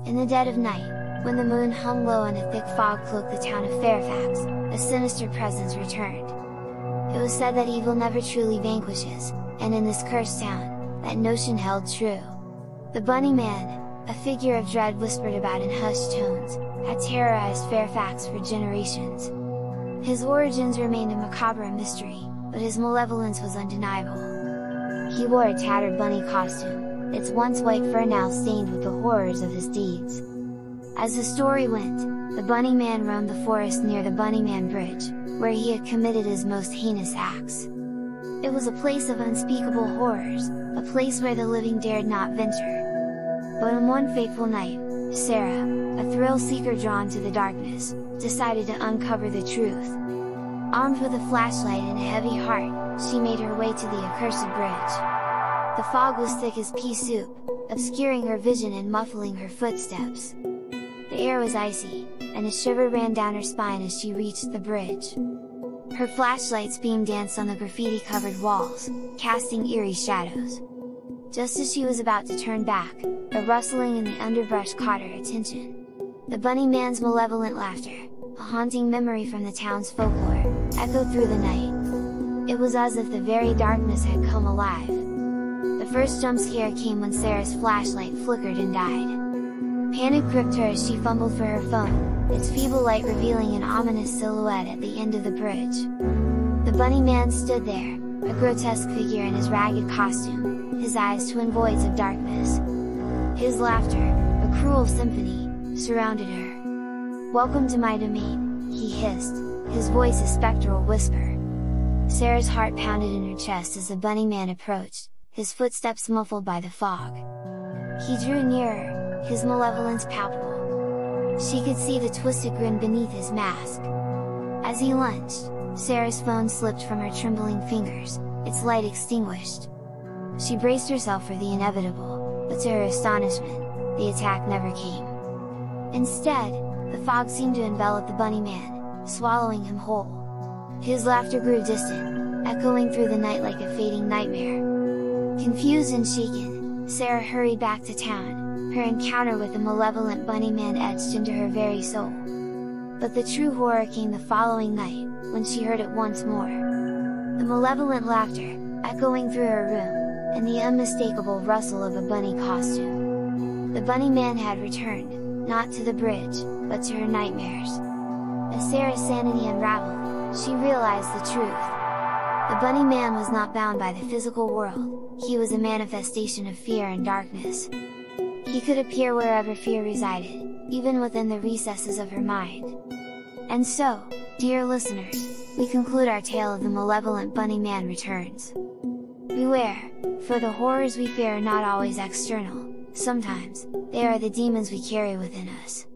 In the dead of night, when the moon hung low and a thick fog cloaked the town of Fairfax, a sinister presence returned. It was said that evil never truly vanquishes, and in this cursed town, that notion held true. The Bunnyman, a figure of dread whispered about in hushed tones, had terrorized Fairfax for generations. His origins remained a macabre mystery, but his malevolence was undeniable. He wore a tattered bunny costume, its once white fur now stained with the horrors of his deeds. As the story went, the Bunnyman roamed the forest near the Bunnyman Bridge, where he had committed his most heinous acts. It was a place of unspeakable horrors, a place where the living dared not venture. But on one fateful night, Sarah, a thrill-seeker drawn to the darkness, decided to uncover the truth. Armed with a flashlight and a heavy heart, she made her way to the accursed bridge. The fog was thick as pea soup, obscuring her vision and muffling her footsteps. The air was icy, and a shiver ran down her spine as she reached the bridge. Her flashlight's beam danced on the graffiti-covered walls, casting eerie shadows. Just as she was about to turn back, a rustling in the underbrush caught her attention. The Bunnyman's malevolent laughter, a haunting memory from the town's folklore, echoed through the night. It was as if the very darkness had come alive. The first jump scare came when Sarah's flashlight flickered and died. Panic gripped her as she fumbled for her phone, its feeble light revealing an ominous silhouette at the end of the bridge. The Bunnyman stood there, a grotesque figure in his ragged costume, his eyes twin voids of darkness. His laughter, a cruel symphony, surrounded her. "Welcome to my domain," he hissed, his voice a spectral whisper. Sarah's heart pounded in her chest as the Bunnyman approached, his footsteps muffled by the fog. He drew nearer, his malevolence palpable. She could see the twisted grin beneath his mask. As he lunged, Sarah's phone slipped from her trembling fingers, its light extinguished. She braced herself for the inevitable, but to her astonishment, the attack never came. Instead, the fog seemed to envelop the Bunnyman, swallowing him whole. His laughter grew distant, echoing through the night like a fading nightmare. Confused and shaken, Sarah hurried back to town, her encounter with the malevolent Bunnyman etched into her very soul. But the true horror came the following night, when she heard it once more. The malevolent laughter, echoing through her room, and the unmistakable rustle of a bunny costume. The Bunnyman had returned, not to the bridge, but to her nightmares. As Sarah's sanity unraveled, she realized the truth. The Bunnyman was not bound by the physical world, he was a manifestation of fear and darkness. He could appear wherever fear resided, even within the recesses of her mind. And so, dear listeners, we conclude our tale of the malevolent Bunnyman returns. Beware, for the horrors we fear are not always external, sometimes, they are the demons we carry within us.